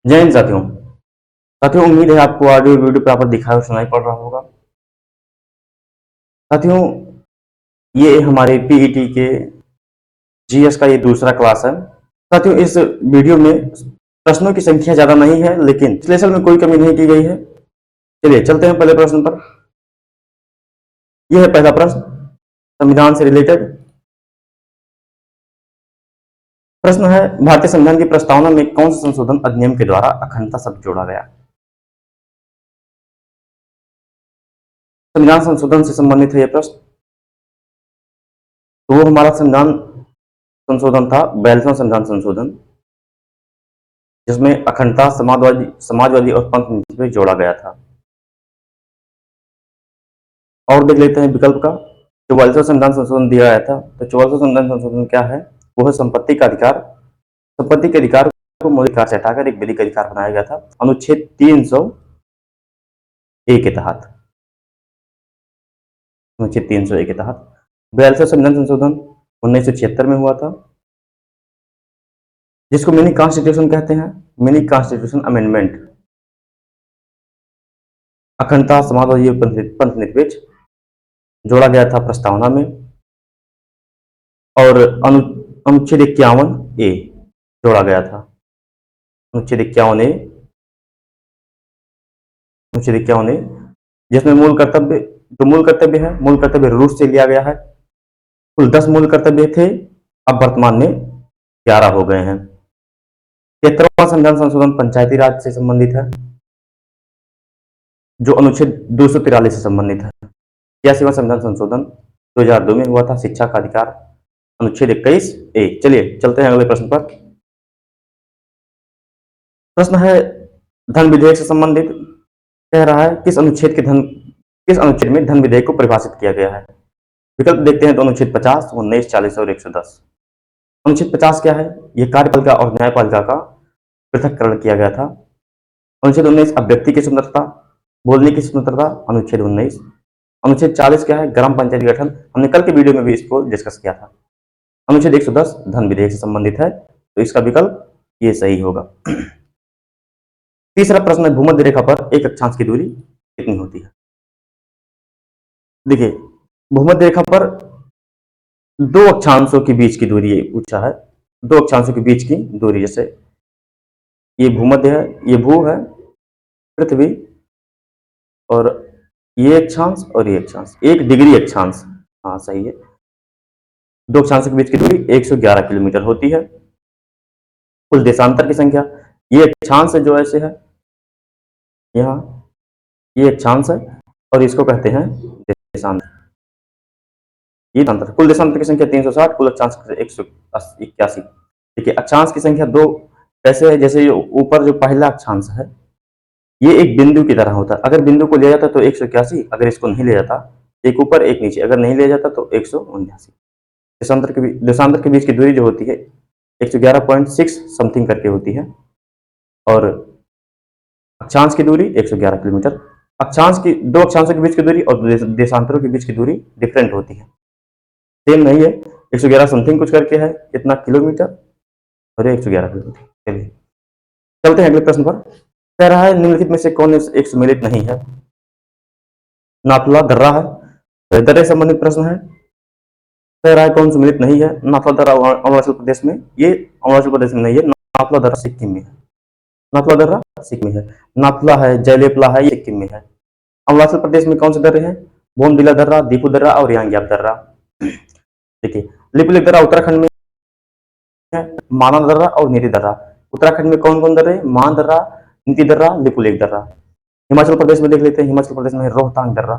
जय हिंद साथियों। साथियों, उम्मीद है आपको ऑडियो वीडियो प्रॉपर दिखाई और सुनाई पड़ रहा होगा। साथियों, ये हमारे पीईटी के जीएस का ये दूसरा क्लास है। साथियों, इस वीडियो में प्रश्नों की संख्या ज्यादा नहीं है, लेकिन विश्लेषण में कोई कमी नहीं की गई है। चलिए चलते हैं पहले प्रश्न पर। यह है पहला प्रश्न, संविधान से रिलेटेड प्रश्न है। भारतीय संविधान की प्रस्तावना में कौन से संशोधन अधिनियम के द्वारा अखंडता शब्द जोड़ा गया? संविधान संशोधन से संबंधित है यह प्रश्न। तो वो हमारा संविधान संशोधन था 42वां संविधान संशोधन, जिसमें अखंडता, समाजवादी और पंथ नीति में जोड़ा गया था। और देख लेते हैं विकल्प का। 44वां संविधान संशोधन दिया गया था, तो 44वां संविधान संशोधन क्या है? वो है संपत्ति का अधिकार। संपत्ति के अधिकार को मौलिक अधिकार से हटाकर एक विधिक अधिकार बनाया गया था अनुच्छेद 300 ए के तहत। अनुच्छेद 300 ए के तहत 42वां संविधान संशोधन 1976 में हुआ था, जिसको मिनी कॉन्स्टिट्यूशन कहते हैं। मिनी कॉन्स्टिट्यूशन अमेंडमेंट अखंडता, समाजवादी और पंथ निरपेक्ष जोड़ा गया था प्रस्तावना में। और अनुच्छेद 51 ए जोड़ा गया था। अनुच्छेद 51 ए, अनुच्छेद 51 ए, जिसमें मूल कर्तव्य है, मूल कर्तव्य रूस से लिया गया है। कुल 10 मूल कर्तव्य थे, अब वर्तमान में 11 हो गए हैं। 73वां संविधान संशोधन पंचायती राज से संबंधित है, जो अनुच्छेद 243 से संबंधित है। 81वां संविधान संशोधन 2002 में हुआ था, शिक्षा का अधिकार, अनुच्छेद 21 ए। चलिए चलते हैं अगले प्रश्न पर। प्रश्न है धन विधेयक से संबंधित। कह रहा है किस अनुच्छेद में धन विधेयक को परिभाषित किया गया है? विकल्प देखते हैं तो अनुच्छेद 50, 19, 40 और 110। अनुच्छेद 50 क्या है? यह कार्यपालिका और न्यायपालिका का पृथककरण किया गया था। अनुच्छेद 19 अभिव्यक्ति की स्वतंत्रता, बोलने की स्वतंत्रता, अनुच्छेद 19। अनुच्छेद 40 क्या है? ग्राम पंचायत गठन, हमने कल के वीडियो में भी इसको डिस्कस किया था। अनुच्छेद 110 धन विधेयक से संबंधित है, तो इसका विकल्प ये सही होगा। तीसरा प्रश्न है भूमध्य रेखा पर एक अक्षांश की दूरी कितनी होती है? देखिए, भूमध्य रेखा पर दो अक्षांशों के बीच की दूरी पूछा है। दो अक्षांशों के बीच की दूरी, जैसे ये भूमध्य है, ये भू है पृथ्वी, और ये अक्षांश और ये अक्षांश, 1 डिग्री अक्षांश। हाँ सही है। दो अक्षांशों के बीच की दूरी 111 किलोमीटर होती है। कुल देशांतर की संख्या, ये अक्षांश है जो ऐसे है, यहाँ ये अक्षांश है और इसको कहते हैं देशांतर। ये देशांतर, कुल देशांतर की संख्या 360, कुल अक्षांश 181। देखिए, अक्षांश की संख्या दो कैसे है? जैसे ये ऊपर जो पहला अक्षांश है, ये एक बिंदु की तरह होता है। अगर बिंदु को लिया जाता तो 181, अगर इसको नहीं लिया जाता, एक ऊपर एक नीचे, अगर नहीं लिया जाता तो 179। देशांतर के बीच की दूरी जो होती है 111.6 समथिंग करके होती है, और अक्षांश की दूरी 111 किलोमीटर। दो अक्षांशों के बीच की दूरी और देशांतरों के बीच की दूरी डिफरेंट होती है, सेम नहीं है। 111 समथिंग कुछ करके है, इतना किलोमीटर, और 111 किलोमीटर। चलिए चलते हैं अगले प्रश्न पर। कह रहा है निम्नलिखित में से कौन एक सम्मिलित नहीं है? नाथुला दर्रा है, दर्रे संबंधित प्रश्न है। कह रहा है कौन सम्मिलित नहीं है? नाथुला दर्रा अरुणाचल प्रदेश में, ये अरुणाचल प्रदेश में नहीं है। नाथुला दर्रा सिक्किम में है। नाथुला दर्रा सिक्किम में है। नाथुला है, जयलेपला है, ये सिक्किम में है। अरुणाचल प्रदेश में कौन से दर्रे हैं? बोमडिला दर्रा, दीपू दर्रा और यांग्याप दर्रा। देखिए, लिपुलेख दर्रा उत्तराखंड में है, माना दर्रा और नीति दर्रा। उत्तराखंड में कौन कौन दर्रे? मान दर्रा, नीति दर्रा, लिपुलेख दर्रा। हिमाचल प्रदेश में देख लेते हैं, हिमाचल प्रदेश में है रोहतांग दर्रा।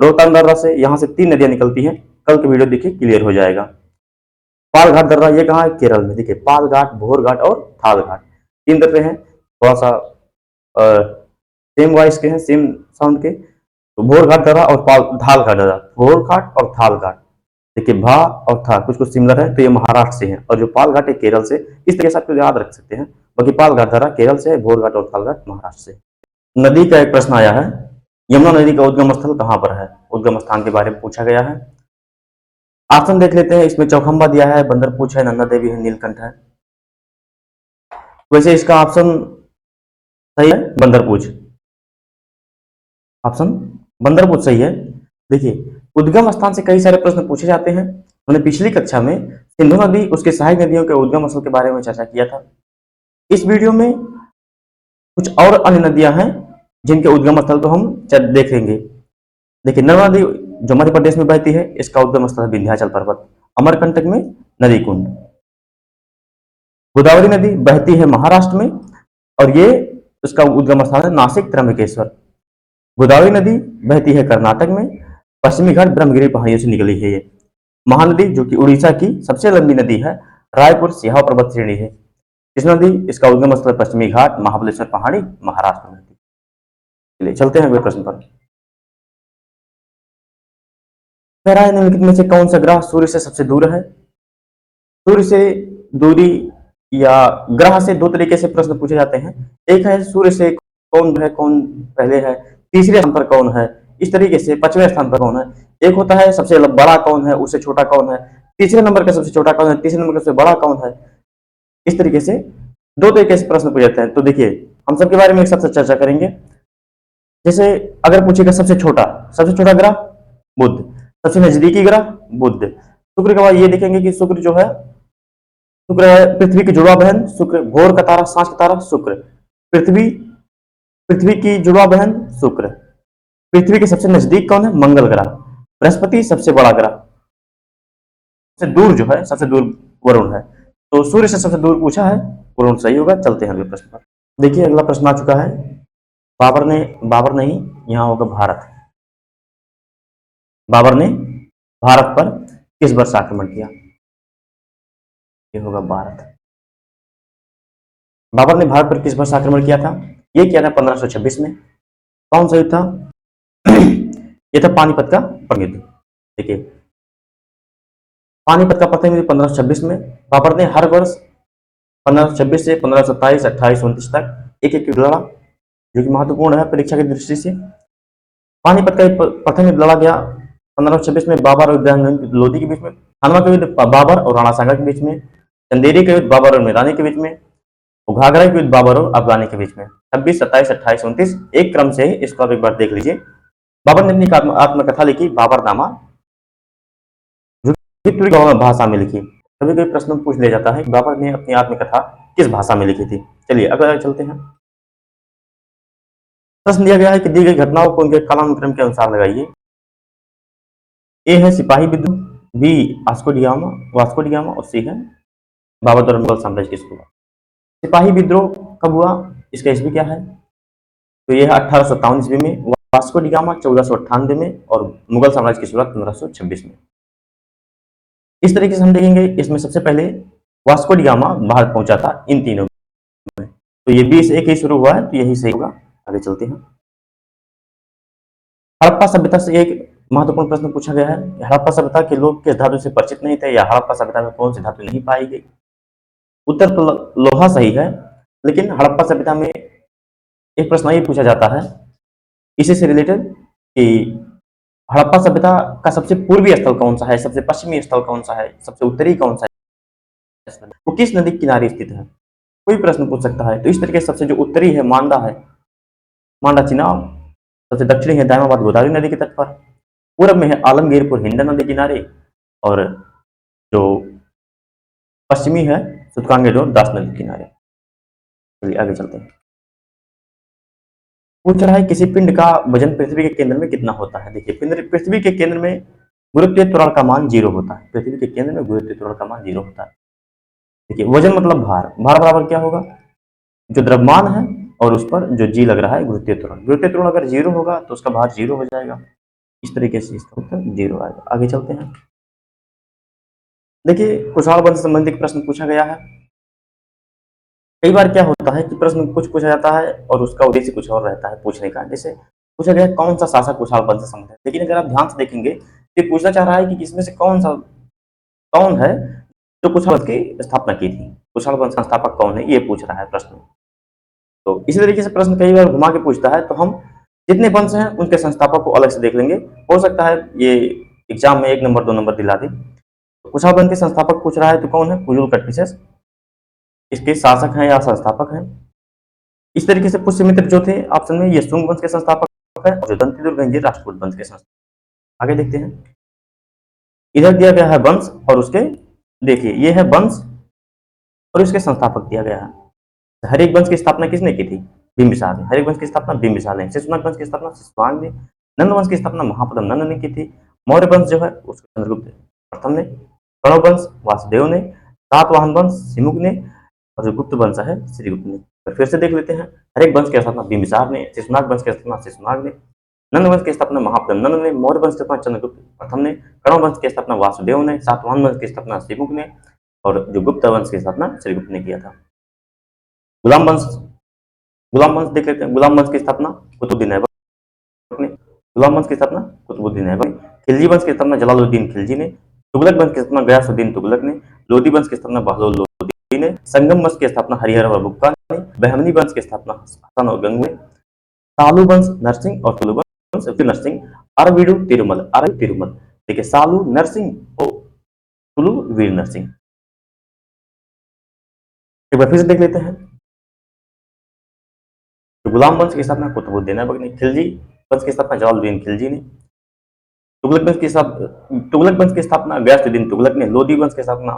रोहतांग दर्रा से यहाँ से 3 नदियां निकलती हैं, कल की वीडियो देखिए क्लियर हो जाएगा। पाल घाट दर्रा, ये कहाँ है? केरल में। देखिए, पाल घाट, भोर घाट और थाल घाट, 3 दर्रे हैं, थोड़ा सा सेम वॉइस के हैं, सेम साउंड के। तो भोर घाट दर्रा और धाल घाट दर्रा, भोर घाट और थाल घाट। देखिए, भा और था कुछ कुछ सिमिलर है, तो ये महाराष्ट्र से है, और जो पाल घाट है केरल से। इस तरह से आपको याद रख सकते हैं। बाकी पाल घाट दर्रा केरल से है, भोर घाट और थाल घाट महाराष्ट्र से। नदी का एक प्रश्न आया है, यमुना नदी का उद्गम स्थल कहां पर है? उद्गम स्थान के बारे में पूछा गया है। ऑप्शन देख लेते हैं। इसमें चौखंबा दिया है, बंदरपूछ है, नंदा देवी है, नीलकंठ है। वैसे इसका ऑप्शन सही है बंदरपूछ, ऑप्शन बंदरपूछ सही है। देखिए उद्गम स्थान से कई सारे प्रश्न पूछे जाते हैं। हमने पिछली कक्षा में सिंधु नदी उसके सहायक नदियों के उद्गम स्थल के बारे में चर्चा किया था। इस वीडियो में कुछ और अन्य नदियां हैं जिनके उद्गम स्थल को हम देखेंगे। देखिए नर्मदा नदी जो मध्य प्रदेश में बहती है, इसका उद्गम स्थल है विंध्याचल पर्वत, अमरकंटक में नदी कुंड। गोदावरी नदी बहती है महाराष्ट्र में और ये उसका उद्गम स्थान है नासिक त्र्यंबकेश्वर। गोदावरी नदी बहती है कर्नाटक में, पश्चिमी घाट ब्रह्मगिरी पहाड़ियों से निकली है ये। महानदी जो कि उड़ीसा की सबसे लंबी नदी है, रायपुर सिहाव पर्वत श्रेणी है। कृष्णा नदी इसका उद्गम स्थल पश्चिमी घाट महाबलेश्वर पहाड़ी महाराष्ट्र में। चलिए चलते हैं अगले प्रश्न पर। गहराई निम्नलिखित में से कौन सा ग्रह सूर्य से सबसे दूर है? सूर्य से दूरी या ग्रह से दो तरीके से प्रश्न पूछे जाते हैं। एक है सूर्य से कौन है, कौन पहले है, तीसरे स्थान पर कौन है, इस तरीके से पांचवें स्थान पर कौन है। एक होता है सबसे बड़ा कौन है, उससे छोटा कौन है, तीसरे नंबर का सबसे छोटा कौन है, तीसरे नंबर का सबसे बड़ा कौन है। इस तरीके से दो तरीके से प्रश्न पूछे जाते हैं। तो देखिए हम सबके बारे में एक साथ चर्चा करेंगे। जैसे अगर पूछेगा सबसे छोटा ग्रह बुध, सबसे नजदीकी ग्रह बुध। शुक्र के बाद ये देखेंगे कि शुक्र जो है, शुक्र है पृथ्वी की जुड़वा बहन शुक्र, भोर का तारा सांझ का तारा शुक्र, पृथ्वी पृथ्वी की जुड़वा बहन शुक्र। पृथ्वी के सबसे नजदीक कौन है? मंगल ग्रह। बृहस्पति सबसे बड़ा ग्रह। सबसे दूर जो है, सबसे दूर वरुण है। तो सूर्य से सबसे दूर पूछा है, वरुण सही होगा। चलते हैं अगले प्रश्न पर। देखिए अगला प्रश्न आ चुका है। बाबर नहीं, यहाँ होगा भारत। बाबर ने भारत पर किस वर्ष आक्रमण किया? ये होगा भारत। बाबर ने भारत पर किस वर्ष आक्रमण किया था? ये किया था 1526 में। कौन सा युद्ध था? ये था पानीपत का प्रथम युद्ध। देखिए पानीपत का प्रथम युद्ध 1526 में। बाबर ने हर वर्ष 1526 से 1527, 28, 29 तक एक एक युद्ध लड़ा, जो कि महत्वपूर्ण है परीक्षा की दृष्टि से। पानीपत का प्रथम युद्ध लड़ा गया 1526 में बाबर और लोधी के बीच में। खानवा का युद्ध बाबर और राणा सांगा के बीच में। चंदेरी का युद्ध बाबर और मैदानी के बीच में। घाघरा के युद्ध बाबर और अफगानी के बीच में। 26, 27, 28, 29 एक क्रम से इसको आप एक बार देख लीजिए। बाबर ने अपनी आत्मकथा लिखी बाबरनामा, जो तुर्की भाषा में लिखी। कभी कभी प्रश्न पूछ लिया जाता है कि बाबर ने अपनी आत्मकथा किस भाषा में लिखी थी। चलिए अगला चलते हैं। प्रश्न दिया गया है कि दी गई घटनाओं को उनके कालानुक्रम के अनुसार लगाइए। ए है सिपाही विद्रोह, बी वास्को डिगामा और सी है बाबर द्वारा मुगल साम्राज्य की शुरुआत। सिपाही विद्रोह कब हुआ, इसका ईस्वी क्या है? तो यह है 1857 ईस्वी में। वास्को डिगामा 1498 में और मुगल साम्राज्य की शुरुआत 1526 में। इस तरीके से हम देखेंगे, इसमें सबसे पहले वास्को डिगामा भारत पहुंचा था इन तीनों में। तो ये 20 ही शुरू हुआ है, तो यही सही होगा। आगे चलते हैं। हड़प्पा सभ्यता से एक महत्वपूर्ण प्रश्न पूछा गया है। हड़प्पा सभ्यता के लोग किस धातु से परिचित नहीं थे, या हड़प्पा सभ्यता में कौन सी धातु नहीं पाई गई? उत्तर तो लोहा सही है, लेकिन हड़प्पा सभ्यता में एक प्रश्न ये पूछा जाता है इसी से रिलेटेड कि हड़प्पा सभ्यता का सबसे पूर्वी स्थल कौन सा है, सबसे पश्चिमी स्थल कौन सा है, सबसे उत्तरी कौन सा है, वो किस नदी के किनारे स्थित है, कोई प्रश्न पूछ सकता है। तो इस तरीके से सबसे जो उत्तरी है मांडा है, मांडा चिनाब। सबसे दक्षिणी है दायमाबाद गोदावरी नदी के तट पर। पूर्व में है आलमगीरपुर हिंडन नदी किनारे, और जो पश्चिमी है सुतकांगेडोर दास नदी किनारे। चलिए आगे चलते हैं। पूछ रहा है किसी पिंड का वजन पृथ्वी के केंद्र में कितना होता है। देखिए पृथ्वी के केंद्र में गुरुत्वीय त्वरण का मान 0 होता है। पृथ्वी के केंद्र में गुरुत्वीय त्वरण का मान 0 होता है। देखिए वजन मतलब भार, भार बराबर क्या होगा, जो द्रव्यमान है और उस पर जो जी लग रहा है गुरुत्वीय त्वरण। गुरुत्वीय त्वरण अगर 0 होगा तो उसका भार 0 हो जाएगा। इस तरीके से इसका उत्तर 0 आएगा। आगे चलते हैं। देखिए कुशाण वंश से संबंधित प्रश्न पूछा गया है। कई बार क्या होता है कि प्रश्न कुछ पूछा जाता है और उसका उद्देश्य कुछ और रहता है पूछने का। जैसे पूछा गया कौन सा शासक कुशाण वंश से संबंधित है, लेकिन अगर आप ध्यान से देखेंगे तो पूछना चाह रहा है कि इसमें से कौन है जो कुशाण वंश की स्थापना की थी, कुशाण वंश का संस्थापक कौन है, ये पूछ रहा है प्रश्न। तो इसी तरीके से प्रश्न कई बार घुमा के पूछता है, तो हम जितने वंश हैं उनके संस्थापक को अलग से देख लेंगे। हो सकता है ये एग्जाम में 1 नंबर 2 नंबर दिला दे। तो कुशाण वंश के संस्थापक पूछ रहा है तो कौन है, कुजुल कटफिसेस इसके शासक हैं या संस्थापक हैं। इस तरीके से पुष्यमित्र जो थे ऑप्शन में ये शुंग वंश के संस्थापक है, और जो दंतिदुर्ग हैं ये राष्ट्रकूट वंश के संस्थापक। आगे देखते हैं, इधर दिया गया है वंश और उसके, देखिए ये है वंश और इसके संस्थापक दिया गया है। हरेक वंश की स्थापना किसने की थी? बिंबिसार ने। हरेक वंश की स्थापना बिंबिसार ने। शिशुनाग वंश की स्थापना शिशुनाग ने। नंद वंश की स्थापना महापद्म नंद ने की थी। मौर्य वंश जो है उसको चंद्रगुप्त प्रथम ने। प्रणव वंश वासुदेव ने। सातवाहन वंश सिमुक ने। और जो गुप्त वंश है श्रीगुप्त ने। तो फिर से देख लेते हैं, हरेक वंश की स्थापना बिंबिसार ने। शिशुनाग वंश की स्थापना शिशुनाग ने। नंद वंश की स्थापना महापद्म नंद ने। मौर्य वंश की स्थापना चंद्रगुप्त प्रथम ने। कर्ण वंश की स्थापना वासुदेव ने। सातवाहन वंश की स्थापना सिमुक ने। और जो गुप्त वंश की स्थापना श्रीगुप्त ने किया था। गुलाम वंश, गुलाम वंश देख लेते हैं। गुलाम वंश की स्थापना कुतुबुद्दीन ऐबक ने। गुलाम वंश की स्थापना कुतुबुद्दीन ऐबक ने। खिलजी वंश की स्थापना जलालुद्दीन खिलजी ने। तुगलक वंश की स्थापना गयासुद्दीन तुगलक ने। लोधी वंश की स्थापना बहलोल लोधी ने। संगम वंश की स्थापना हरिहर और बुक्का ने। बहमनी वंश की स्थापना हसन और गंगू ने। सालू वंश नरसिंह और तुलु वंश नरसिंह। अरविडु तिरुमल, अरविडु तिरुमल। देखिए सालू नरसिंह और तुलु वीर नरसिंह। एक बार फिर से देख लेते हैं, तो गुलाम वंश की स्थापना कुतुबुद्दीन ऐबक ने। खिलजी वंश की स्थापना जलालुद्दीन खिलजी ने। तुगलक वंश की स्थापना गयासुद्दीन तुगलक ने। लोधी वंश की स्थापना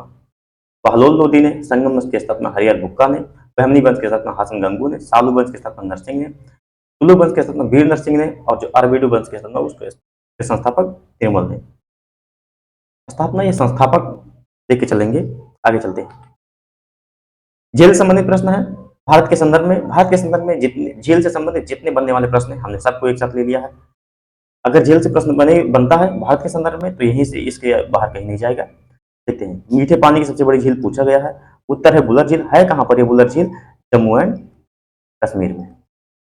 बहलोल लोधी ने। संगम वंश की स्थापना हरिहर बुक्का ने। बहमनी वंश की स्थापना हसन गंगू ने। सालू वंश की स्थापना नरसिंह ने। तुलु वंश की स्थापना वीर नरसिंह ने। और जो अरविडु वंश की स्थापना उसके संस्थापक तिरुमल ने। स्थापना ये संस्थापक लेके चलेंगे, आगे चलते हैं। जेल से संबंधित प्रश्न है। भारत के संदर्भ में जितने जेल से संबंधित जितने बनने वाले प्रश्न हैं हमने सबको एक साथ ले लिया है। अगर जेल से प्रश्न बनता है भारत के संदर्भ में तो यहीं से, इसके बाहर कहीं नहीं जाएगा। देखते हैं, मीठे पानी की सबसे बड़ी झील पूछा गया है। उत्तर है बुलर झील। है कहां पर ये बुलर झील? जम्मू एंड कश्मीर में।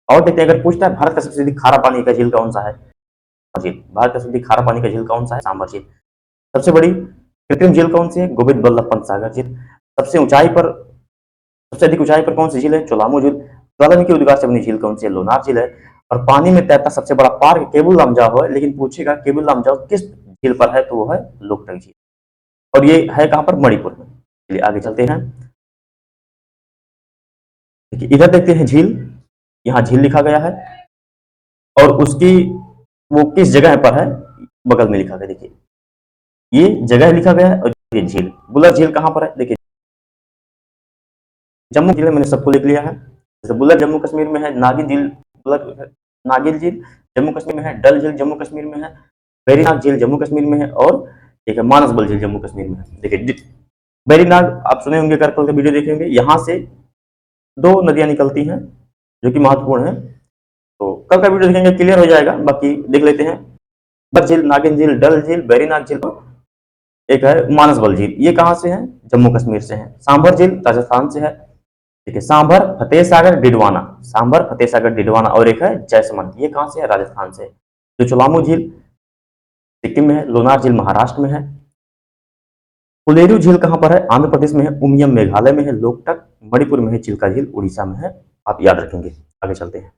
और देखते हैं, अगर पूछता है भारत का सबसे अधिक खारा पानी का झील कौन सा है? झील। भारत का सबसे अधिक खारा पानी का झील कौन सा है? सांभर झील। सबसे बड़ी कृत्रिम झील कौन सी है? गोविंद बल्लभ पंत सागर झील। सबसे अधिक ऊंचाई पर कौन सी झील है? चोलामू झील। ज्वालामुखी उद्गार से बनी झील कौन सी है? लोनार झील है। और पानी में तैरता सबसे बड़ा पार्क केबुल लामजाओ है, लेकिन पूछेगा केबुल लामजाओ किस झील पर है, तो वो है लोकटक झील। और ये है कहां पर? मणिपुर में। चलिए आगे चलते हैं। देखिए इधर देखते हैं झील, यहाँ झील लिखा गया है और उसकी वो किस जगह पर है बगल में लिखा गया। देखिए ये जगह लिखा गया है और ये झील। बुलर झील कहां पर है? देखिए जम्मू जिले, मैंने सबको लिख लिया है। जैसे बुलर जम्मू कश्मीर में है। नागिन झील बुलर नागिन झील जम्मू कश्मीर में है। डल झील जम्मू कश्मीर में है। वेरीनाग झील जम्मू कश्मीर में है। और एक है मानसबल झील जम्मू कश्मीर में है। देखिए वेरीनाग आप सुने होंगे, कर कल का वीडियो देखे होंगे, यहाँ से दो नदियां निकलती हैं जो कि महत्वपूर्ण है। तो कल का वीडियो देखेंगे क्लियर हो जाएगा। बाकी देख लेते हैं, बल झील, नागिन झील, डल झील, वेरीनाग झील, एक है मानसबल झील। ये कहाँ से है? जम्मू कश्मीर से है। सांभर झील राजस्थान से है। ठीक है, सांभर फतेह सागर डिडवाना, सांभर फतेह सागर डिडवाना। और एक है जैसमंद, ये कहाँ से है? राजस्थान से। जो चोलामू झील सिक्किम में है। लोनार झील महाराष्ट्र में है। फुलेरू झील कहाँ पर है? आंध्र प्रदेश में है। उमियम मेघालय में है। लोकटक मणिपुर में है। चिल्का झील उड़ीसा में है। आप याद रखेंगे। आगे चलते हैं।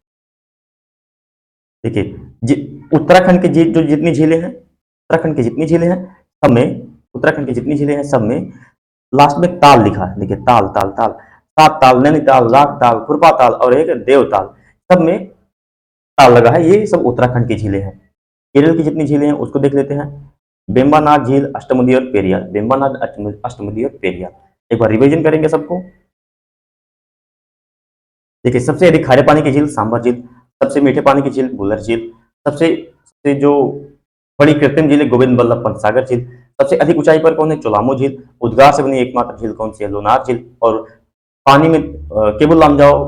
देखिए उत्तराखंड की जो जितनी झीलें हैं, उत्तराखंड की जितनी झीलें हैं सब में, उत्तराखंड की जितनी झीलें हैं सब में लास्ट में ताल लिखा है। देखिए ताल ताल ताल, सात ताल, नैनीताल, राग ताल, खुरपा ताल और एक देवताल, सब में ताल लगा है। ये सब उत्तराखंड की झीलें हैं। केरल की जितनी झीलें हैं उसको देख लेते हैं। बेम्बानाग झील, अष्टमुदी और पेरियार। बेम्बानाग, अष्टमुदी और पेरियार। एक बार रिवीजन करेंगे सबको। देखिए सबसे अधिक खारे पानी की झील सांभर झील। सबसे मीठे पानी की झील बुलर झील। सबसे जो बड़ी कृत्रिम झील है गोविंद बल्लभ पंत सागर झील। सबसे अधिक ऊंचाई पर कौन है? चोलामू झील। उद्गार से बनी एकमात्र झील कौन सी है? लोनार झील। और पानी में केबुल लामजाओ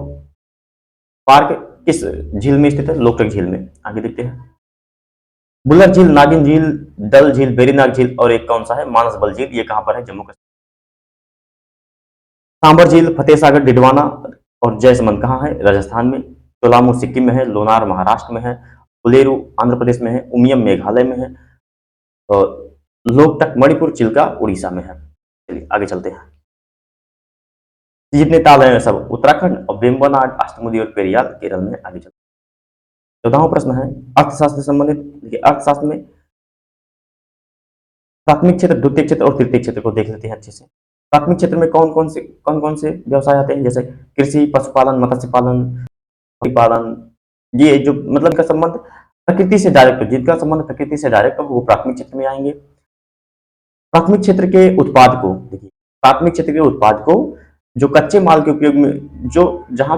पार्क किस झील में स्थित है? लोकटक झील में। आगे देखते हैं, बुलर झील, नागिन झील, डल झील, वेरीनाग झील और एक कौन सा है? मानसबल झील। ये कहां पर है? जम्मू कश्मीर। सांबर झील फतेह सागर डिडवाना और जैसमंद कहाँ है? राजस्थान में। चोलामू सिक्किम में है। लोनार महाराष्ट्र में है। फुलेरू आंध्र प्रदेश में है। उमियम मेघालय में है। और लोकटक मणिपुर, चिल्का उड़ीसा में है। चलिए आगे चलते हैं। जितने ताल हैं सब उत्तराखंड और वेम्बनाड, अष्टमुदी और पेरियार केरल में। आगे चलते हैं। 14वां प्रश्न है अर्थशास्त्र से संबंधित। देखिए अर्थशास्त्र में प्राथमिक क्षेत्र, द्वितीय क्षेत्र और तृतीय क्षेत्र को देख लेते हैं अच्छे से। प्राथमिक क्षेत्र में कौन कौन से व्यवसाय आते हैं? जैसे कृषि, पशुपालन, मत्स्य पालन, पालन, ये जो मतलब का संबंध प्रकृति से डायरेक्ट हो, जिनका संबंध प्रकृति से डायरेक्ट हो वो प्राथमिक क्षेत्र में आएंगे। प्राथमिक क्षेत्र के उत्पाद को देखिए, प्राथमिक क्षेत्र के उत्पाद को जो कच्चे माल के उपयोग में जो जहां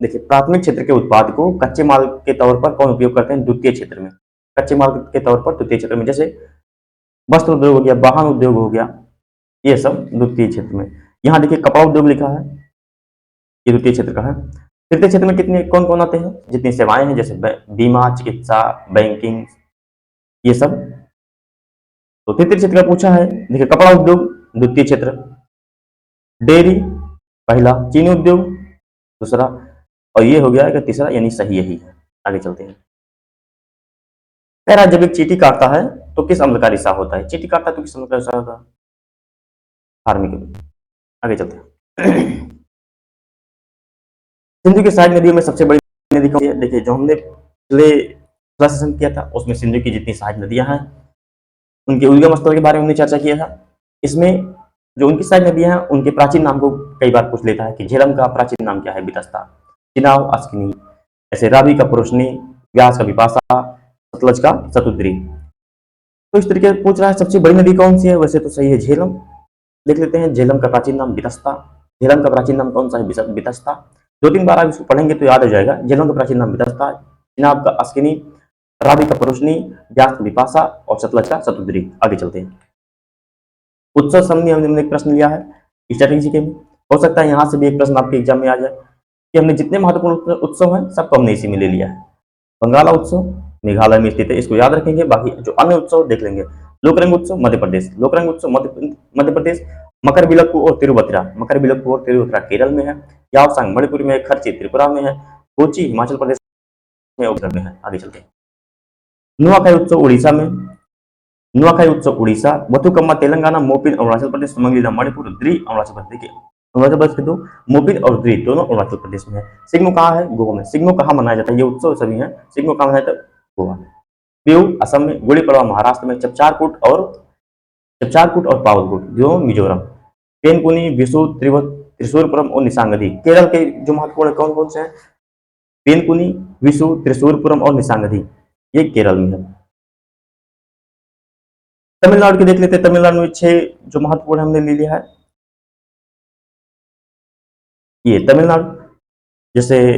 देखिए प्राथमिक क्षेत्र के उत्पाद को कच्चे माल के तौर पर कौन उपयोग करते हैं? द्वितीय क्षेत्र में। कच्चे माल के तौर पर द्वितीय क्षेत्र में, जैसे वस्त्र उद्योग हो गया, वाहन उद्योग हो गया, ये सब द्वितीय क्षेत्र में। यहाँ देखिए कपड़ा उद्योग लिखा है, ये द्वितीय क्षेत्र का है। तृतीय क्षेत्र में कितने कौन कौन आते हैं? जितनी सेवाएं हैं, जैसे बीमा, चिकित्सा, बैंकिंग, ये सब। तो तृतीय क्षेत्र का पूछा है। देखिए कपड़ा उद्योग द्वितीय क्षेत्र, डेयरी पहला, चीनी उद्योग दूसरा, और ये हो गया कि तीसरा, यानी सही यही है। आगे चलते हैं। कह रहा है जब एक चींटी काटता है तो किस अम्ल का रिसा होता है? चींटी काटता है तो किस अम्ल का रिसा होता है? फार्मिक। आगे चलते हैं। सिंधु की सहायक नदियों में सबसे बड़ी नदी कौन सी है? देखिए जो हमने पिछले सेशन किया था उसमें सिंधु की जितनी सहायक नदियां हैं उनके उद्गम स्थल के बारे में हमने चर्चा किया था। इसमें जो उनकी सहायक नदियां हैं उनके प्राचीन नाम को कई बार पूछ लेता है कि झेलम का प्राचीन नाम क्या है? बितस्ता, चिनाव अस्किनी, ऐसे रावी का पुरुषनी, व्यास का विपाशा, सतलज का शतुद्री। तो इस तरीके से पूछ रहा है सबसे बड़ी नदी कौन सी है? वैसे तो सही है झेलम। देख लेते हैं, झेलम का प्राचीन नाम बितस्ता। झेलम का प्राचीन नाम कौन सा है? बितस्ता। दो तीन बार आप इसको पढ़ेंगे तो याद हो जाएगा। झेलम का प्राचीन नाम बितस्ता, चिनाब का अस्किनी, रावी का पुरुषनी, व्यास का विपाशा और सतलज का शतुद्री। आगे चलते हैं। उत्सव संबंधी हमने एक प्रश्न लिया है स्ट्रैटेजी के में। हो सकता है यहाँ से भी एक प्रश्न आपके एग्जाम में आ जाए कि हमने जितने महत्वपूर्ण उत्सव हैं सबको हमने इसी में ले लिया है। बंगाला उत्सव मेघालय में स्थित है, इसको याद रखेंगे। बाकी जो अन्य उत्सव देख लेंगे। लोकरंग उत्सव मध्य प्रदेश, लोकरंग उत्सव मध्य प्रदेश। मकर बिलक्कू और तिरुवतिरा, मकर बिलक्कू और तिरुवतिरा केरल में है। यावसांग मणिपुर में है, खर्ची त्रिपुरा में है, कोची हिमाचल प्रदेश में, उत्तराखंड में है। आगे चलते हैं। नुआखाई उत्सव उड़ीसा में, नुआखाई उत्सव उड़ीसा। बथुकम्मा तेलंगाना, मोपिन अरुणाचल प्रदेश, सुमंगलीला मणिपुर, द्री अरुणाचल प्रदेश। देखिए अरुणाचल प्रदेश के दो, मोपिन और द्री दोनों अरुणाचल प्रदेश में है। सिग्मो कहाँ है? गोवा में। सिग्मो कहाँ मनाया जाता है? ये उत्सव सभी है, सिग्मो कहाँ मनाया जाता है? गोवा में। बिहू असम में, गुड़ी पड़वा महाराष्ट्र में, चपचारकूट और पावलकूट दोनों मिजोरम। पेनकुनी, विशु, त्रिशूरपुरम और निशांगदी केरल के जो महत्वपूर्ण कौन कौन से हैं? पेनकुनी, विशु, त्रिशूरपुरम और निशांगदी, ये केरल में है। तमिलनाडु की देख लेते हैं। तमिलनाडु में 6 जो महत्वपूर्ण हमने ले लिया है। ये तमिलनाडु, जैसे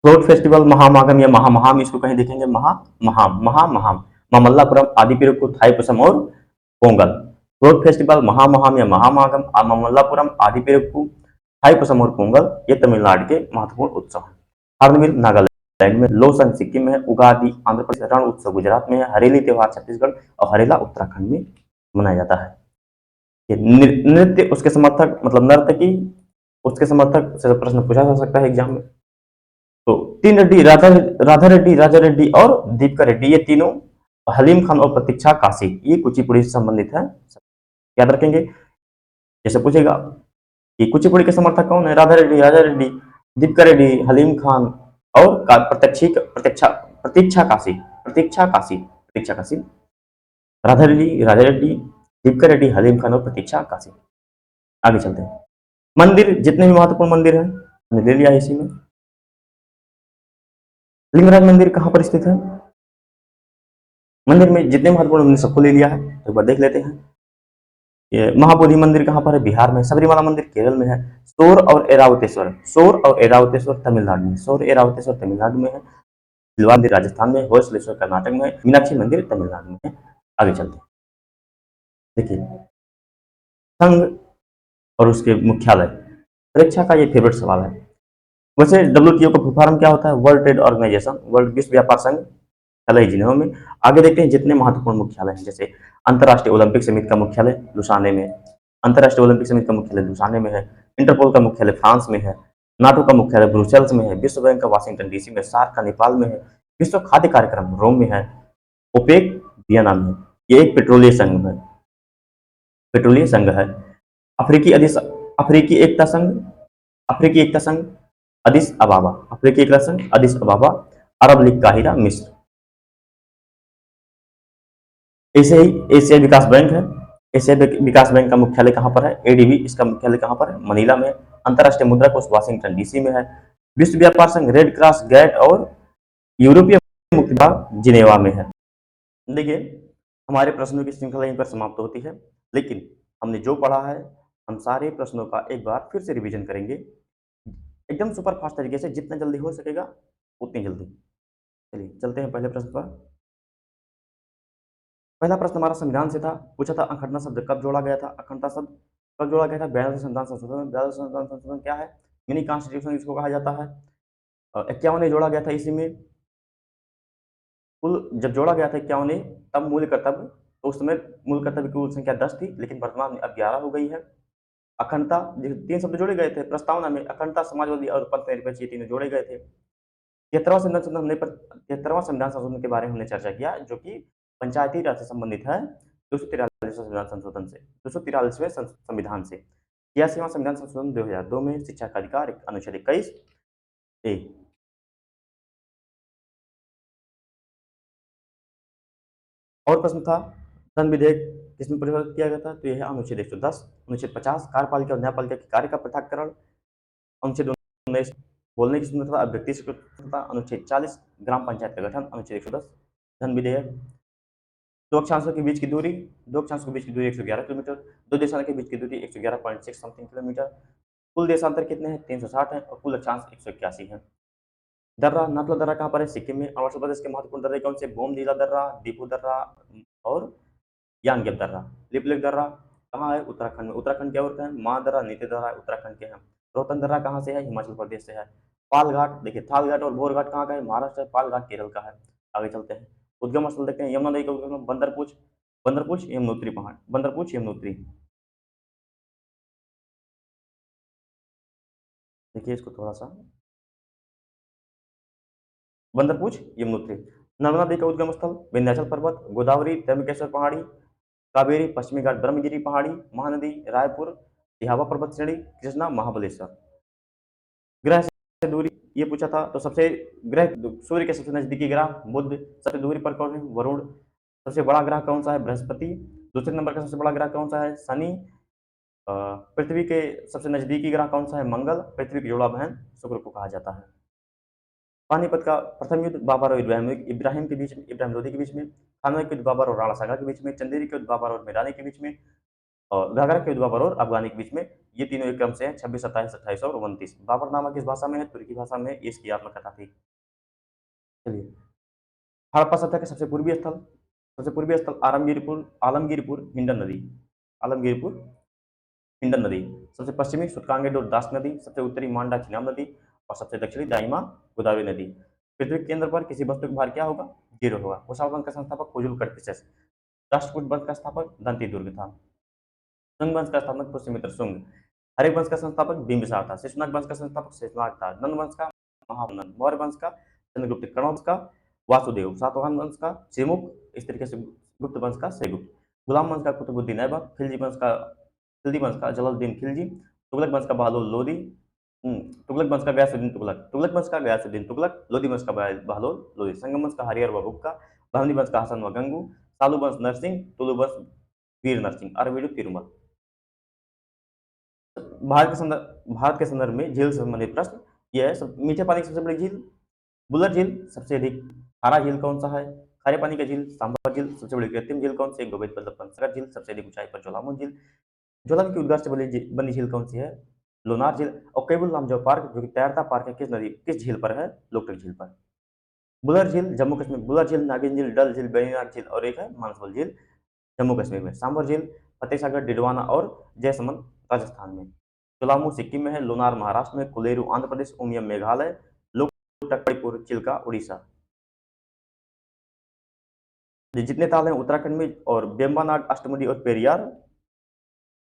फ्लोट फेस्टिवल, महामागम या महामहाम, इसको कहीं देखेंगे महामहाम, मामल्लापुरम, आदिपिरुक्कू, थाईपुसम और पोंगल। फ्लोट फेस्टिवल, महामहाम या महामागम, मामल्लापुरम, आदिपिरुक्कू, थाईपुसम और पोंगल, ये तमिलनाडु के महत्वपूर्ण उत्सव हैं। हार्नबिल नागालैंड में, लोसंग सिक्किम में, उगादि आंध्र प्रदेश, रण उत्सव गुजरात में है, हरेली त्योहार छत्तीसगढ़ और हरेला उत्तराखंड में मनाया जाता है। नृत्य उसके समर्थक मतलब नर्तकी उसके समर्थक से प्रश्न पूछा जा सकता है एग्जाम में। तो 3 रेड्डी, राधा रेड्डी, राजा रेड्डी और दीपिका रेड्डी, ये तीनों, हलीम खान और प्रतीक्षा काशी, ये कुचिपुड़ी से संबंधित है। याद रखेंगे। जैसे पूछेगा कि कुचिपुड़ी के समर्थक कौन है? राधा रेड्डी, राजा रेड्डी, दीपिका रेड्डी, हलीम खान और प्रतीक्षा काशी। राधा रेड्डी, राजा रेड्डी, दीपिका रेड्डी, हलीम खान और प्रतीक्षा काशी। आगे चलते हैं। मंदिर, जितने भी महत्वपूर्ण मंदिर हैं हमने ले लिया है इसी में। लिंगराज मंदिर कहाँ पर स्थित है? मंदिर में जितने महत्वपूर्ण हमने सबको ले लिया है, तो एक बार देख लेते हैं। ये महाबोधि मंदिर कहाँ पर है? बिहार में। सबरीमाला मंदिर केरल में है। सोर और एरावतेश्वर तमिलनाडु में, सोर एरावतेश्वर तमिलनाडु में है। दिलवा मंदिर राजस्थान में, होयसलेश्वर कर्नाटक में, मीनाक्षी मंदिर तमिलनाडु में है। आगे चलते हैं। देखिए संघ और उसके मुख्यालय, परीक्षा का ये फेवरेट सवाल है। वैसे WTO का फुल फॉर्म क्या होता है? वर्ल्ड ट्रेड ऑर्गेनाइजेशन, वर्ल्ड विश्व व्यापार संघ, मुख्यालय जिनेवा में। आगे देखते हैं जितने महत्वपूर्ण मुख्यालय हैं, जैसे अंतर्राष्ट्रीय ओलंपिक समिति का मुख्यालय लुसाने में, अंतर्राष्ट्रीय ओलंपिक समिति का मुख्यालय लुसाने में है। इंटरपोल का मुख्यालय फ्रांस में है। नाटो का मुख्यालय ब्रुसेल्स में है। विश्व बैंक का वाशिंगटन DC में, सार्क का नेपाल में है। विश्व खाद्य कार्यक्रम रोम में है। ओपेक वियना में। ये एक पेट्रोलिय संघ है। अफ्रीकी एकता संघ अदिस अबाबा, अफ्रीकी एकता संघ अदिस अबाबा, अरब लीग काहिरा मिस्र। ऐसे ही एशिया विकास बैंक है। एशिया विकास बैंक का मुख्यालय कहाँ पर है? ADB, इसका मुख्यालय कहाँ पर है? मनीला में। अंतर्राष्ट्रीय मुद्रा कोष वाशिंगटन DC में है। विश्व व्यापार संघ, रेड क्रॉस, गैट और यूरोपीय मुक्ति बाग जिनेवा में है। देखिए, हमारे प्रश्नों की श्रृंखला यहीं पर समाप्त होती है, लेकिन हमने जो पढ़ा है, हम सारे प्रश्नों का एक बार फिर से रिवीजन करेंगे, एकदम सुपर फास्ट तरीके से, जितना जल्दी हो सकेगा उतनी जल्दी। चलिए चलते हैं पहले प्रश्न पर। पहला प्रश्न हमारा संविधान से था, पूछा था अखंडता शब्द कब जोड़ा गया था? अखंडता शब्द कब जोड़ा गया था? 42वें संविधान संशोधन। 42वें संविधान संशोधन क्या है? मिनी कॉन्स्टिट्यूशन इसको कहा जाता है। 51 में जोड़ा गया था इसी में। कुल जब जोड़ा गया था 51 में, तब मूल कर्तव्य, तो उस समय मूल कर्तव्य की कुल संख्या 10 थी, लेकिन वर्तमान में अब 11 हो गई है। अखंडता, तीन शब्द जोड़े गए थे प्रस्तावना में, अखंडता, समाजवादी और पंथ निरपेक्ष, ये तीनों जोड़े गए थे। 73वां संविधान संशोधन हमने 73वां संविधान संशोधन के बारे में हमने चर्चा किया, जो कि पंचायती राज से संबंधित है, 243वें संविधान संशोधन से, 243वें संविधान से। 86वां संविधान संशोधन 2002 में, शिक्षा का अधिकार, अनुच्छेद 21 ए। और प्रश्न था, धन विधेयक किसमें परिवर्तित किया गया था? तो यह है अनुच्छेद 110। अनुच्छेद 50 कार्यपालिका और न्यायपालिका के कार्य का पृथककरण। अनुच्छेद 19 बोलने की स्वतंत्रता, अभिव्यक्ति स्वतंत्रता। अनुच्छेद 40 ग्राम पंचायत का गठन। अनुच्छेद 110 धन विधेयक। दो अक्षांशों के बीच की दूरी, 111 किलोमीटर। दो देशांतर के बीच की दूरी 111.6 समथिंग किलोमीटर। कुल देशांतर कितने हैं? 360 है, और कुल अक्षांश 181 है। दर्रा, नाथुला दर्रा कहाँ पर है? सिक्किम में। अरुणाचल प्रदेश के महत्वपूर्ण दर्रे कौन से? बोमदीला दर्रा, दीपू दर्रा और यांगेब दर्रा। लिपलेख दर्रा कहाँ है? उत्तराखंड में। उत्तराखंड के और क्या है? माँ दर्रा, नीति दर्रा उत्तराखंड के हैं। रोहतन दर्रा कहाँ से है? हिमाचल प्रदेश से है। पाल घाट, देखिए थाल घाट और बोर घाट कहाँ का है? महाराष्ट्र है। पाल घाट केरल का है। आगे चलते हैं, उद्गम स्थल देखते हैं। यमुना नदी का उद्गम बंदरपूछ, बंदरपूछ यमुनोत्री पहाड़, बंदरपूछ यमुनोत्री। देखिए इसको थोड़ा सा, बंदरपूछ यमुनोत्री। नर्मदा नदी का उद्गम स्थल विंध्याचल पर्वत, गोदावरी त्र्यंबकेश्वर पहाड़ी, कावेरी पश्चिमी घाट ब्रह्मगिरी पहाड़ी, महानदी रायपुर सिहावा पर्वत श्रेणी, कृष्णा महाबलेश्वर। ग्रह से दूरी ये पूछा था, तो सबसे ग्रह, सूर्य के सबसे नजदीकी ग्रह बुध, सबसे दूरी पर कौन है? वरुण। सबसे बड़ा ग्रह कौन सा है? बृहस्पति। दूसरे नंबर का सबसे बड़ा ग्रह कौन सा है? शनि। पृथ्वी के सबसे नजदीकी ग्रह कौन सा है? मंगल। पृथ्वी की जोड़ा बहन शुक्र को कहा जाता है। पानीपत का प्रथम युद्ध बाबर और इब्राहिम के बीच में, इब्राहिम लोधी के बीच में। खानवा के युद्ध बाबर और राणा सांगा के बीच में। चंदेरी के युद्ध बाबर और मैदानी के बीच में। और घाघरा के युद्ध बाबर और अफगानी के बीच में। ये तीनों एक क्रम से हैं, 26, 27, 28 और 29। बाबरनामा किस भाषा में है? तुर्की भाषा में। ये इसकी आत्मकथा थी। चलिए, हड़प्पा सभ्यता का सबसे पूर्वी स्थल आलमगीरपुर, आलमगीरपुर हिंडन नदी, आलमगीरपुर हिंडन नदी। सबसे पश्चिमी सुतकांगेड और दास नदी। सबसे उत्तरी मांडा चिनाब नदी। और सबसे दक्षिणी दाइमा गोदावरी नदी। पृथ्वी के केंद्र पर किसी वस्तु का भार क्या होगा? 0 होगा। कुशाल वंश का संस्थापक कुजुल कर्तिशस। राष्ट्रकूट वंश का स्थापक दंती दुर्ग था। शुंग वंश का स्थापक पुष्यमित्र शुंग। हरिक वंश का संस्थापक बिंबिसार था। शिशुनाग वंश का संस्थापक शेषनाग था। नंद वंश का महानंद। मौर्य वंश का चंद्रगुप्त। कर्ण वंश का वासुदेव। सातवाहन वंश का चिमुक। इस तरीके से गुप्त वंश का सेगुप्त। गुलाम वंश का कुतुबुद्दीन ऐबक। खिलजी वंश का जलालुद्दीन खिलजी। तुगलक वंश का बहलोल लोदी। तुगलक वंश का गयासुद्दीन तुगलक। तुगलक वंश का गयासुद्दीन तुगलक। लोधी वंश का बहलोल लोदी। संगम वंश का हरिहर व बुक्का। बहमनी वंश का हसन व गंगू। सालू वंश नरसिंह। तुलु वंश वीर नरसिंह। अरविडु तिरुमल। भारत के संदर्भ में झील से संबंधित प्रश्न यह है। मीठे पानी की सबसे बड़ी झील बुलर झील, सबसे अधिक खारा झील कौन सा है? खारे पानी का झील सांभर झील। सबसे बड़ी कृत्रिम झील कौन सी है? गोविंद बल्लभ पंत सागर झील। सबसे अधिक ऊंचाई पर ज्वालामुखी झील। ज्वालामुखी उद्गार से बनी झील कौन सी है? लोनार झील। और केबुल लामजाओ पार्क जो कि तैरता पार्क है, किस झील पर है? लोकटक झील पर। बुलर झील जम्मू कश्मीर, बुलर झील, नागिन झील, डल झील, बेनीनाग झील और एक है मानसबल झील जम्मू कश्मीर में। सांभर झील फतेह सागर डिडवाना और जयसमंद राजस्थान में। कोलामू सिक्किम में है। लोनार महाराष्ट्र में। कुलेरू आंध्र प्रदेश। उमियम मेघालय। लोकटक मणिपुर। चिल्का उड़ीसा। जितने ताल हैं उत्तराखंड में, और बेम्बानाड अष्टमुडी और पेरियार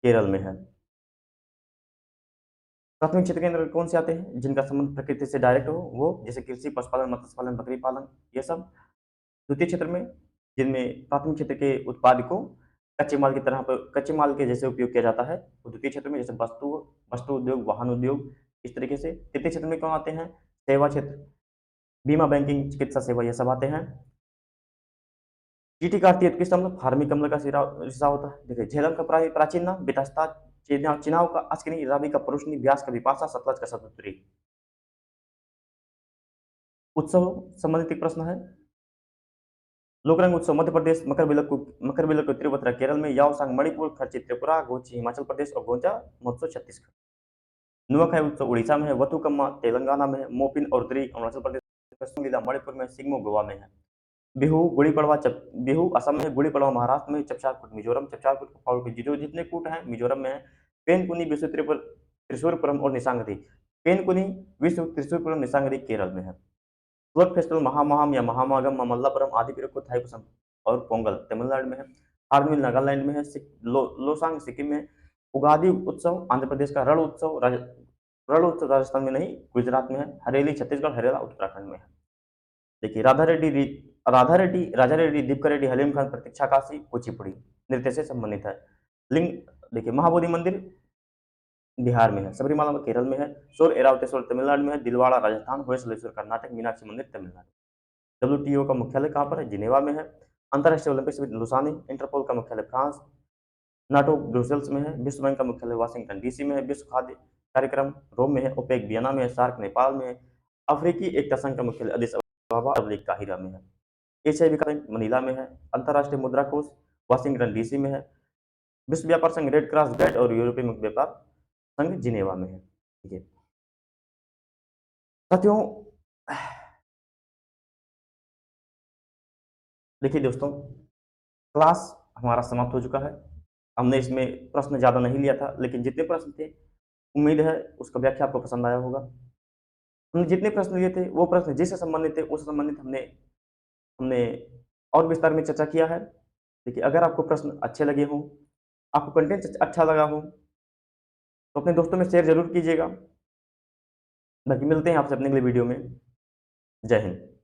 केरल में है। प्राथमिक क्षेत्र के अंदर कौन से आते हैं जिनका संबंध प्रकृति से डायरेक्ट हो? वो जैसे कृषि, पशुपालन, मत्स्य पालन, बकरी पालन, ये सब। द्वितीय क्षेत्र में, जिनमें प्राथमिक क्षेत्र के उत्पाद को कच्चे माल की तरह पर, कच्चे माल के जैसे उपयोग किया जाता है, वो द्वितीय क्षेत्र में, जैसे वस्तु वस्तु उद्योग, वाहन उद्योग, इस तरीके से। तृतीय क्षेत्र में कौन आते हैं? सेवा क्षेत्र, बीमा, बैंकिंग, चिकित्सा सेवा, ये सब आते हैं। चीटी का अर्थ किस अम्ल? फार्मिक अम्ल का रिसा होता है। देखिए, झेलम का प्राचीन नाम बितस्ता, चिनाव का अस्किनी, रावी का पुरुषनी, व्यास का विपाशा, सतलज का शतद्री। उत्सव संबंधित एक प्रश्न है। लोकरंग उत्सव मध्य प्रदेश, मकरविलक्कू तिरुवत्रा केरल में, याओसांग मणिपुर, खर्ची त्रिपुरा, गोची हिमाचल प्रदेश और गोंचा महोत्सव छत्तीसगढ़। नुआखाई उत्सव उड़ीसा में है, वतुकम्मा तेलंगाना में है, मोपिन और द्री अरुणाचल प्रदेश में, संगीला मणिपुर में, सिंगमो गोवा में है। बिहू असम में है, गुड़ी पड़वा महाराष्ट्र में, चपचारकूट मिजोरम, चपचारकूट पाल के जो जितने कूट हैं मिजोरम में है। पेनकुनी विश्व त्रिशूरपुरम और निशांगरी, पेनकुनी विश्व त्रिशूरपुरम निशांगरी केरल में है। फ्लोट फेस्टिवल महामहम या महामगम ममल्लापुरम आदिपिरक्कू थाईपुसम और पोंगल तमिलनाडु में है। हार्नबिल नागालैंड में है। लोसांग सिक्किम में। उगादि उत्सव आंध्र प्रदेश का। रण उत्सव राजस्थान में नहीं, गुजरात में है। हरेली छत्तीसगढ़, हरेला उत्तराखंड में है। देखिए राजा रेड्डी, दीपका रेड्डी, हलीम खान, प्रतीक्षा काशी, कुचिपुड़ी नृत्य से संबंधित है। लिंग देखिए महाबोधि मंदिर बिहार में है, सबरीमाला में केरल में है, शोर एरावतेश्वर तमिलनाडु में है, दिलवाड़ा राजस्थान, होयसलेश्वर कर्नाटक, मीनाक्षी मंदिर तमिलनाडु। WTO का मुख्यालय कहाँ पर है? जिनेवा में है। अंतर्राष्ट्रीय ओलंपिक समिति लुसानी, इंटरपोल का मुख्यालय फ्रांस, नाटो ब्रुसेल्स में है, विश्व बैंक का मुख्यालय वाशिंगटन डीसी में है, विश्व खाद्य कार्यक्रम रोम में है, ओपेक वियना में है, सार्क नेपाल में है, अफ्रीकी एकता संघ का मुख्यालय अदिस अबा अरब लीग काहिरा में है, एशियाई विकास बैंक मनीला में है, अंतर्राष्ट्रीय मुद्रा कोष वाशिंगटन डीसी में है, विश्व व्यापार संघ रेड क्रॉस गाइड और यूरोपीय मुक्त व्यापार संघ जिनेवा में है। ठीक है साथियों, देखिए दोस्तों, क्लास हमारा समाप्त हो चुका है। हमने इसमें प्रश्न ज़्यादा नहीं लिया था, लेकिन जितने प्रश्न थे उम्मीद है उसका व्याख्या आपको पसंद आया होगा। हमने जितने प्रश्न लिए थे वो प्रश्न जिससे संबंधित थे उससे संबंधित हमने हमने और विस्तार में चर्चा किया है। देखिए अगर आपको प्रश्न अच्छे लगे हों, आपको कंटेंट अच्छा लगा हो, तो अपने दोस्तों में शेयर जरूर कीजिएगा। बाकी मिलते हैं आपसे अपने अगले वीडियो में। जय हिंद।